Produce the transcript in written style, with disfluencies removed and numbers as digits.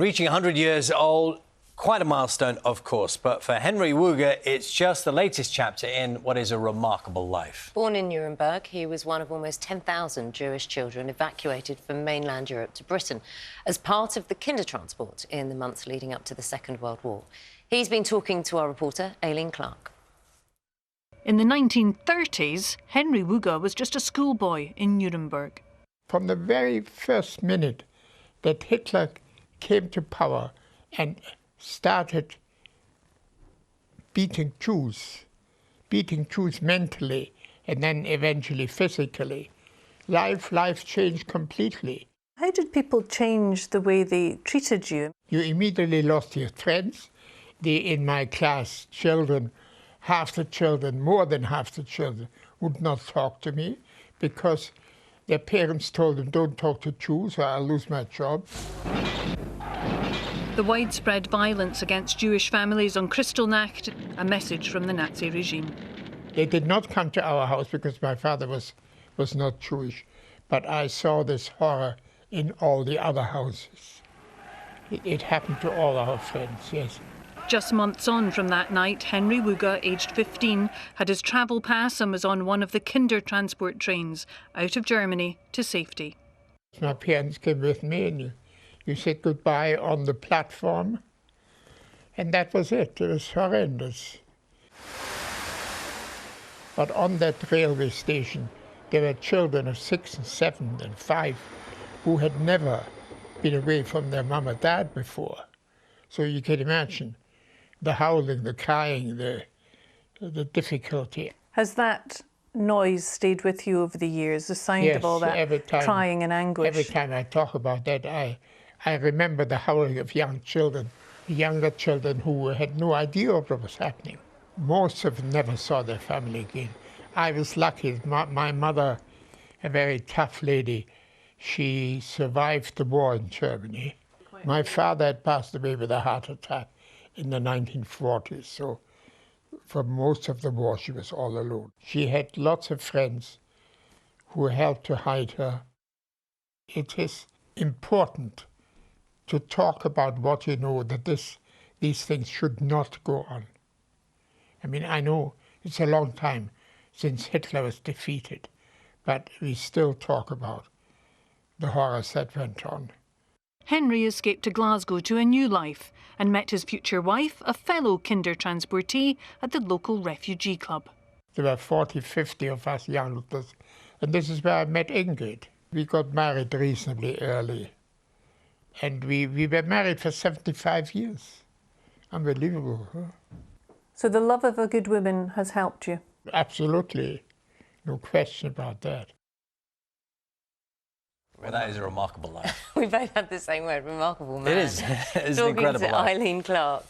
Reaching 100 years old, quite a milestone, of course. But for Henry Wuga, it's just the latest chapter in what is a remarkable life. Born in Nuremberg, he was one of almost 10,000 Jewish children evacuated from mainland Europe to Britain as part of the kindertransport in the months leading up to the Second World War. He's been talking to our reporter, Aileen Clark. In the 1930s, Henry Wuga was just a schoolboy in Nuremberg. From the very first minute that Hitler came to power and started beating Jews mentally and then eventually physically, life changed completely. How did people change the way they treated you? You immediately lost your friends. In my class, half the children, more than half the children, would not talk to me because their parents told them, don't talk to Jews or I'll lose my job. The widespread violence against Jewish families on Kristallnacht, a message from the Nazi regime. They did not come to our house because my father was not Jewish, but I saw this horror in all the other houses. It happened to all our friends, yes. Just months on from that night, Henry Wuga, aged 15, had his travel pass and was on one of the kindertransport trains out of Germany to safety. My parents came with me and you said goodbye on the platform, and that was it. It was horrendous. But on that railway station, there were children of 6 and 7 and 5 who had never been away from their mum or dad before. So you can imagine the howling, the crying, the difficulty. Has that noise stayed with you over the years, the sound of all that crying and anguish? Every time I talk about that, I remember the howling of young children, younger children who had no idea of what was happening. Most of them never saw their family again. I was lucky. My mother, a very tough lady, she survived the war in Germany. My father had passed away with a heart attack in the 1940s, so for most of the war she was all alone. She had lots of friends who helped to hide her. It is important to talk about what you know, that these things should not go on. I mean, I know it's a long time since Hitler was defeated, but we still talk about the horrors that went on. Henry escaped to Glasgow to a new life and met his future wife, a fellow kindertransportee, at the local refugee club. There were 40, 50 of us youngsters, and this is where I met Ingrid. We got married reasonably early, and we were married for 75 years. Unbelievable, huh? So the love of a good woman has helped you? Absolutely, no question about that. Well, that is a remarkable life. We both had the same word, remarkable man. It is. It's an incredible life. Talking to Aileen Clark.